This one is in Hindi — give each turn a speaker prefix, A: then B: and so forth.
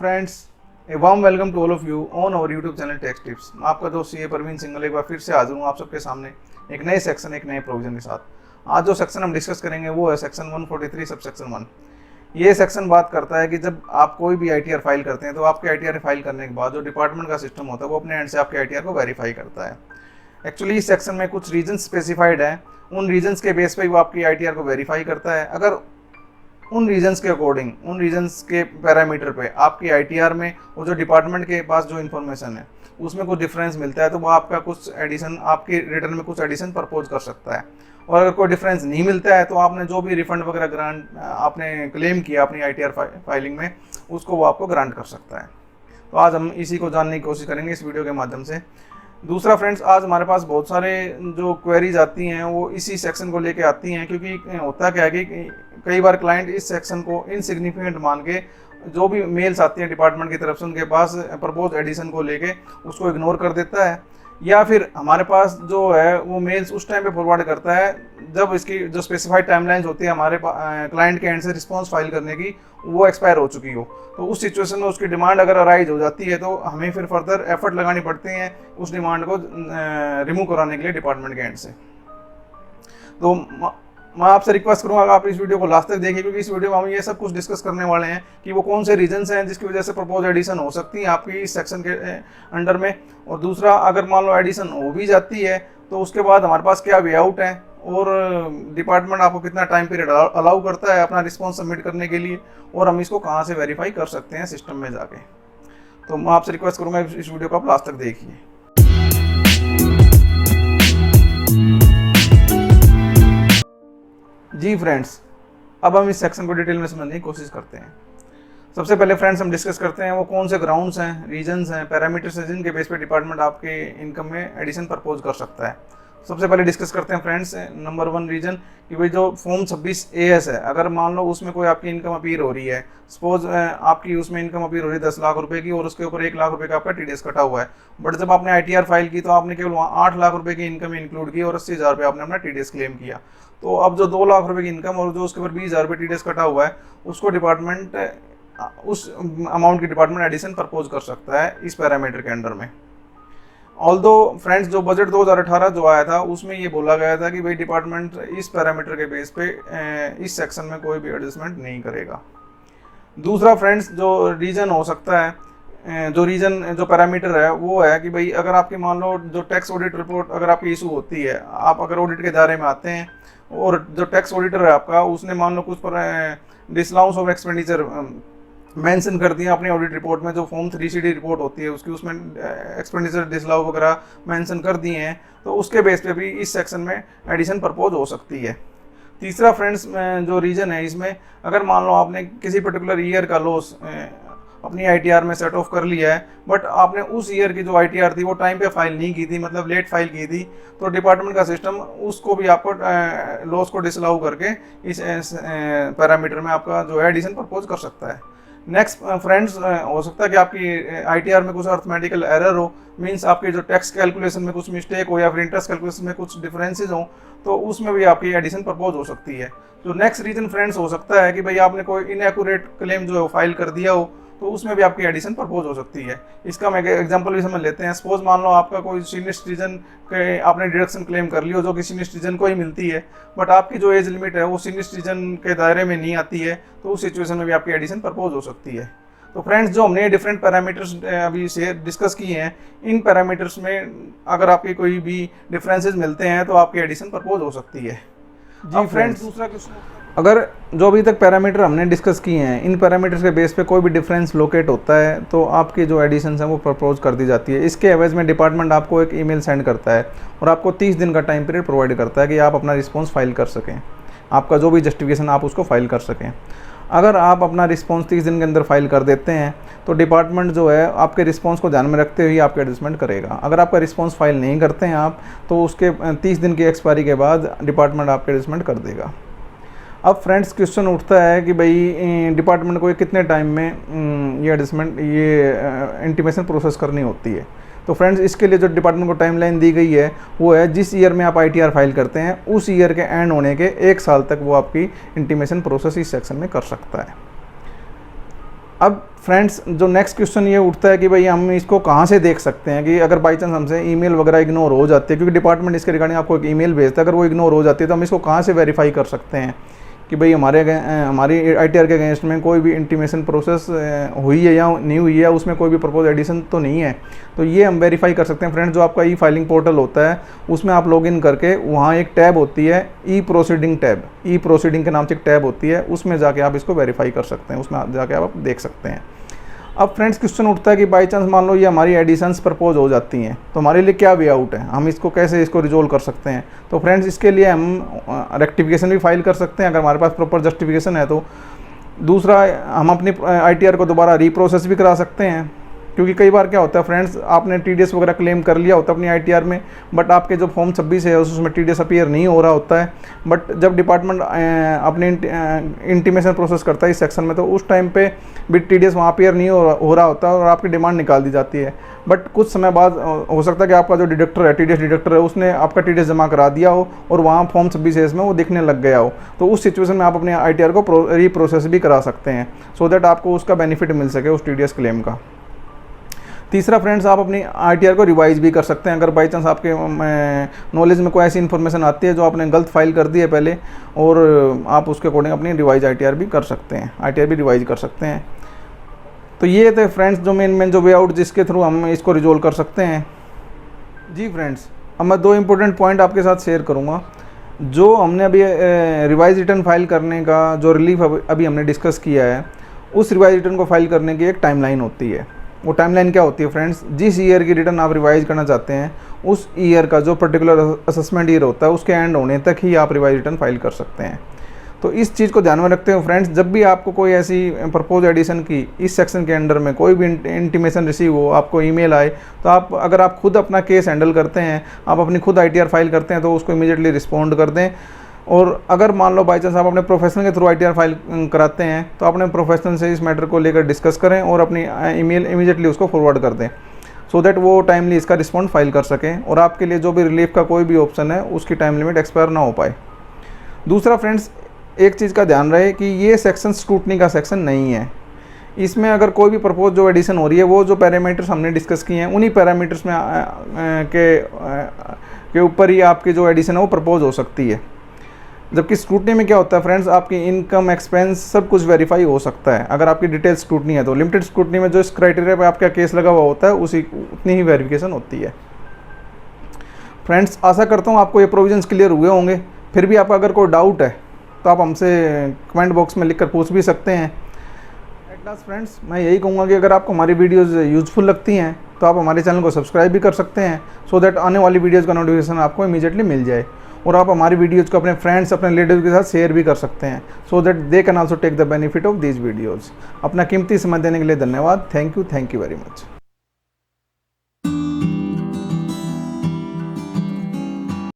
A: Friends, a warm welcome to all of you on our YouTube channel tax tips. मैं आपका दोस्त सीए परवीन सिंघल एक बार फिर से हाजिर हूँ आप सबके सामने एक नए सेक्शन, एक नए प्रोविजन के साथ। आज जो सेक्शन हम डिस्कस करेंगे वो है सेक्शन 143 सब सेक्शन 1। ये सेक्शन बात करता है कि जब आप कोई भी आईटीआर फाइल करते हैं तो आपके आईटीआर फाइल करने के बाद जो डिपार्टमेंट का सिस्टम होता है वो अपने एंड से आपके आईटीआर को वेरीफाई करता है। एक्चुअली इस सेक्शन में कुछ रीजन स्पेसिफाइड है, उन रीजन्स के बेस पे वो आपकी आईटीआर को वेरीफाई करता है। अगर उन रीजन्स के अकॉर्डिंग, उन रीजन्स के पैरामीटर पे आपकी आईटीआर में और जो डिपार्टमेंट के पास जो इन्फॉर्मेशन है उसमें कुछ डिफरेंस मिलता है तो वो आपका कुछ एडिशन, आपके रिटर्न में कुछ एडिशन प्रपोज कर सकता है। और अगर कोई डिफरेंस नहीं मिलता है तो आपने जो भी रिफंड वगैरह ग्रांट आपने क्लेम किया अपनी आईटीआर फाइलिंग में, उसको वो आपको ग्रांट कर सकता है। तो आज हम इसी को जानने की कोशिश करेंगे इस वीडियो के माध्यम से। दूसरा फ्रेंड्स, आज हमारे पास बहुत सारे जो क्वेरीज आती हैं वो इसी सेक्शन को लेके आती हैं, क्योंकि होता क्या है कि कई बार क्लाइंट इस सेक्शन को इनसिग्निफिकेंट मान के जो भी मेल्स आती हैं डिपार्टमेंट की तरफ से उनके पास प्रपोज एडिशन को लेके उसको इग्नोर कर देता है, या फिर हमारे पास जो है वो मेल्स उस टाइम पे फॉरवर्ड करता है जब इसकी जो स्पेसिफाइड टाइमलाइंस होती है हमारे क्लाइंट के एंड से रिस्पॉन्स फाइल करने की वो एक्सपायर हो चुकी हो। तो उस सिचुएशन में उसकी डिमांड अगर अराइज हो जाती है तो हमें फिर फर्दर एफर्ट लगानी पड़ती है उस डिमांड को रिमूव कराने के लिए डिपार्टमेंट के एंड से। तो मैं आपसे रिक्वेस्ट करूंगा आप इस वीडियो को लास्ट तक देखिए, क्योंकि इस वीडियो में हम ये सब कुछ डिस्कस करने वाले हैं कि वो कौन से रीजंस हैं जिसकी वजह से प्रपोज एडिशन हो सकती है आपकी इस सेक्शन के अंडर में। और दूसरा, अगर मान लो एडिशन हो भी जाती है तो उसके बाद हमारे पास क्या वे आउट है और डिपार्टमेंट आपको कितना टाइम पीरियड अलाउ करता है अपना रिस्पॉन्स सबमिट करने के लिए, और हम इसको कहाँ से वेरीफाई कर सकते हैं सिस्टम में जाके। तो मैं आपसे रिक्वेस्ट करूँगा इस वीडियो को आप लास्ट तक देखिए। जी फ्रेंड्स, अब हम इस सेक्शन को डिटेल में समझने की कोशिश करते हैं। सबसे पहले फ्रेंड्स हम डिस्कस करते हैं वो कौन से ग्राउंड्स हैं, रीजंस हैं, पैरामीटर्स हैं जिनके बेस पे डिपार्टमेंट आपके इनकम में एडिशन प्रपोज कर सकता है। सबसे पहले डिस्कस करते हैं फ्रेंड्स नंबर 1 रीजन कि भाई जो फॉर्म 26AS है, अगर मान लो उसमें कोई आपकी इनकम अपीयर हो रही है, सपोज आपकी उसमें इनकम अपीयर हो रही है 10 लाख रुपए की और उसके ऊपर 1 लाख रुपए का आपका टीडीएस कटा हुआ है, बट जब आपने आईटीआर फाइल की तो आपने केवल वहाँ 8 लाख रुपए की इनकम इंक्लूड की और 80,000 रुपये आपने अपना टीडीएस क्लेम किया। तो अब जो 2 लाख रुपए की इनकम और जो उसके ऊपर 20,000 रुपये टीडीएस कटा हुआ है उसको डिपार्टमेंट उस अमाउंट की डिपार्टमेंट एडिशन प्रपोज कर सकता है इस पैरामीटर के अंडर में। ऑल्दो फ्रेंड्स, जो बजट 2018 जो आया था उसमें ये बोला गया था कि भाई डिपार्टमेंट इस पैरामीटर के बेस पे इस सेक्शन में कोई भी एडजस्टमेंट नहीं करेगा। दूसरा फ्रेंड्स, जो रीजन हो सकता है, जो पैरामीटर है वो है कि भाई अगर आपकी मान लो जो टैक्स ऑडिट रिपोर्ट अगर आपकी इशू होती है, आप अगर ऑडिट के दायरे में आते हैं और जो टैक्स ऑडिटर है आपका उसने मान लो कुछ पर डिसअलाउंस ऑफ एक्सपेंडिचर मेंशन कर दिया अपनी ऑडिट रिपोर्ट में, जो फॉर्म 3CD रिपोर्ट होती है उसकी उसमें एक्सपेंडिचर डिसअलाउ वगैरह मेंशन कर दिए हैं, तो उसके बेस पे भी इस सेक्शन में एडिशन प्रपोज हो सकती है। तीसरा फ्रेंड्स, जो रीजन है इसमें, अगर मान लो आपने किसी पर्टिकुलर ईयर का लॉस अपनी आईटीआर में सेट ऑफ कर लिया है, बट आपने उस ईयर की जो आईटीआर थी वो टाइम पे फाइल नहीं की थी, मतलब लेट फाइल की थी, तो डिपार्टमेंट का सिस्टम उसको भी आपको लॉस को डिसअलाउ करके इस पैरामीटर में आपका जो है एडिशन प्रपोज कर सकता है। नेक्स्ट फ्रेंड्स, हो सकता है कि आपकी आईटीआर में कुछ अर्थमेटिकल एरर हो, मींस आपके जो टैक्स कैलकुलेशन में कुछ मिस्टेक हो या फिर इंटरेस्ट कैलकुलेशन में कुछ डिफरेंसेस हो, तो उसमें भी आपकी एडिशन प्रपोज हो सकती है। तो नेक्स्ट रीजन फ्रेंड्स हो सकता है कि भाई आपने कोई इनएक्यूरेट क्लेम जो है फाइल कर दिया हो, तो उसमें भी आपकी एडिशन प्रपोज हो सकती है। इसका हम एक एग्जांपल भी समझ लेते हैं। सपोज मान लो आपका कोई सीनियर सिटीजन के आपने डिडक्शन क्लेम कर ली हो जो कि सीनियर सिटीजन को ही मिलती है, बट आपकी जो एज लिमिट है वो सीनियर सिटीजन के दायरे में नहीं आती है, तो उस सिचुएशन में भी आपकी एडिशन प्रपोज हो सकती है। तो फ्रेंड्स, जो हमने डिफरेंट पैरामीटर्स अभी से डिस्कस किए हैं, इन पैरामीटर्स में अगर आपके कोई भी डिफरेंसेस मिलते हैं तो आपकी एडिशन प्रपोज हो सकती है। जी फ्रेंड्स, दूसरा क्वेश्चन, अगर जो अभी तक पैरामीटर हमने डिस्कस किए हैं इन पैरामीटर्स के बेस पे कोई भी डिफरेंस लोकेट होता है तो आपकी जो एडिशंस हैं वो प्रपोज कर दी जाती है। इसके एवज में डिपार्टमेंट आपको एक ईमेल सेंड करता है और आपको 30 दिन का टाइम पीरियड प्रोवाइड करता है कि आप अपना रिस्पॉन्स फाइल कर सकें, आपका जो भी जस्टिफिकेशन आप उसको फाइल कर सकें। अगर आप अपना रिस्पॉन्स 30 दिन के अंदर फाइल कर देते हैं तो डिपार्टमेंट जो है आपके रिस्पॉन्स को ध्यान में रखते हुए आपका एडजस्टमेंट करेगा। अगर आपका रिस्पॉन्स फाइल नहीं करते हैं आप, तो उसके 30 दिन की एक्सपायरी के बाद डिपार्टमेंट आपका एडजस्टमेंट कर देगा। अब फ्रेंड्स, क्वेश्चन उठता है कि भाई डिपार्टमेंट को कितने टाइम में ये एडजस्टमेंट, ये इंटीमेशन प्रोसेस करनी होती है। तो फ्रेंड्स, इसके लिए जो डिपार्टमेंट को टाइमलाइन दी गई है वो है जिस ईयर में आप आईटीआर फाइल करते हैं उस ईयर के एंड होने के 1 साल तक वो आपकी इंटीमेशन प्रोसेस इस सेक्शन में कर सकता है। अब फ्रेंड्स जो नेक्स्ट क्वेश्चन ये उठता है कि भाई हम इसको कहाँ से देख सकते हैं कि अगर बाई चांस हमसे ईमेल वगैरह इग्नोर हो जाती है, क्योंकि डिपार्टमेंट इसके रिगार्डिंग आपको एक ईमेल भेजता है, अगर वो इग्नोर हो जाती है तो हम इसको कहाँ से वेरीफाई कर सकते हैं कि भाई हमारी ITR के अगेंस्ट में कोई भी इंटीमेशन प्रोसेस हुई है या नहीं हुई है, उसमें कोई भी प्रपोज एडिशन तो नहीं है। तो ये हम वेरीफाई कर सकते हैं फ्रेंड्स। जो आपका ई फाइलिंग पोर्टल होता है उसमें आप लॉगिन करके वहाँ एक टैब होती है ई प्रोसीडिंग टैब, ई प्रोसीडिंग के नाम से एक टैब होती है, उसमें जाके आप इसको वेरीफाई कर सकते हैं, उसमें जाके आप देख सकते हैं। अब फ्रेंड्स क्वेश्चन उठता है कि बाई चांस मान लो ये हमारी एडिशंस प्रपोज हो जाती हैं तो हमारे लिए क्या वे आउट है, हम इसको कैसे इसको रिजोल्व कर सकते हैं। तो फ्रेंड्स इसके लिए हम रेक्टिफिकेशन भी फाइल कर सकते हैं अगर हमारे पास प्रॉपर जस्टिफिकेशन है तो। दूसरा, हम अपनी ITR को दोबारा रीप्रोसेस भी करा सकते हैं, क्योंकि कई बार क्या होता है फ्रेंड्स, आपने TDS वगैरह क्लेम कर लिया होता है अपनी ITR में, बट आपके जो फॉर्म 26 है उसमें TDS अपीयर नहीं हो रहा होता है। बट जब डिपार्टमेंट अपने इंटीमेशन प्रोसेस करता है इस सेक्शन में तो उस टाइम पे भी TDS वहाँ अपीयर नहीं हो रहा होता और आपकी डिमांड निकाल दी जाती है। बट कुछ समय बाद हो सकता है कि आपका जो डिडक्टर है, TDS डिडक्टर है, उसने आपका TDS जमा करा दिया हो और वहाँ फॉर्म 26 में वो दिखने लग गया हो, तो उस सिचुएशन में आप अपने ITR को रीप्रोसेस भी करा सकते हैं, सो दैट आपको उसका बेनिफिट मिल सके उस TDS क्लेम का। तीसरा फ्रेंड्स, आप अपनी ITR को रिवाइज भी कर सकते हैं अगर बाई चांस आपके नॉलेज में कोई ऐसी इन्फॉर्मेशन आती है जो आपने गलत फाइल कर दी है पहले, और आप उसके अकॉर्डिंग अपनी रिवाइज ITR भी कर सकते हैं, ITR भी रिवाइज कर सकते हैं। तो ये थे फ्रेंड्स जो मेन जो वे आउट जिसके थ्रू हम इसको रिजोल्व कर सकते हैं। जी फ्रेंड्स, अब मैं 2 इंपॉर्टेंट पॉइंट आपके साथ शेयर करूँगा। जो हमने अभी रिवाइज रिटर्न फाइल करने का जो रिलीफ अभी हमने डिस्कस किया है, उस रिवाइज रिटर्न को फाइल करने की एक टाइमलाइन होती है। वो टाइमलाइन क्या होती है फ्रेंड्स, जिस ईयर की रिटर्न आप रिवाइज करना चाहते हैं उस ईयर का जो पर्टिकुलर असेसमेंट ईयर होता है उसके एंड होने तक ही आप रिवाइज रिटर्न फाइल कर सकते हैं। तो इस चीज़ को ध्यान में रखते हुए फ्रेंड्स, जब भी आपको कोई ऐसी प्रपोज एडिशन की इस सेक्शन के अंडर में कोई भी इंटीमेशन रिसीव हो, आपको ईमेल आए, तो अगर आप खुद अपना केस हैंडल करते हैं, आप अपनी खुद ITR फाइल करते हैं तो उसको इमीडिएटली रिस्पॉन्ड कर दें। और अगर मान लो बाई चांस आप अपने प्रोफेशनल के थ्रू ITR फाइल कराते हैं तो अपने प्रोफेशनल से इस मैटर को लेकर डिस्कस करें और अपनी ईमेल इमीडिएटली उसको फॉरवर्ड कर दें, सो दैट वो टाइमली इसका रिस्पॉन्ड फाइल कर सकें और आपके लिए जो भी रिलीफ का कोई भी ऑप्शन है उसकी टाइम लिमिट एक्सपायर ना हो पाए। दूसरा फ्रेंड्स, एक चीज़ का ध्यान रहे कि ये सेक्शन स्क्रूटनी का सेक्शन नहीं है। इसमें अगर कोई भी प्रपोज जो एडिशन हो रही है, वो जो पैरामीटर्स हमने डिस्कस किए हैं उन्हीं पैरामीटर्स में के ऊपर ही आपकी जो एडिशन है वो प्रपोज हो सकती है। जबकि स्क्रूटनी में क्या होता है फ्रेंड्स, आपकी इनकम एक्सपेंस सब कुछ वेरीफाई हो सकता है अगर आपकी डिटेल स्क्रूटनी है तो। लिमिटेड स्क्रूटनी में जो इस क्राइटेरिया पे आपका केस लगा हुआ होता है उतनी ही वेरिफिकेशन होती है। फ्रेंड्स, आशा करता हूँ आपको ये प्रोविजंस क्लियर हुए होंगे। फिर भी आपका अगर कोई डाउट है तो आप हमसे कमेंट बॉक्स में लिखकर पूछ भी सकते हैं। एट लास्ट फ्रेंड्स, मैं यही कहूँगा कि अगर आपको हमारी वीडियोज़ यूज़फुल लगती हैं तो आप हमारे चैनल को सब्सक्राइब भी कर सकते हैं, सो दैट आने वाली वीडियोज़ का नोटिफिकेशन आपको इमीडिएटली मिल जाए। और आप हमारी वीडियोज़ को अपने फ्रेंड्स, अपने रिलेटिव के साथ शेयर भी कर सकते हैं, so that they can also take the benefit of these videos. अपना कीमती समय देने के लिए धन्यवाद। Thank you very much.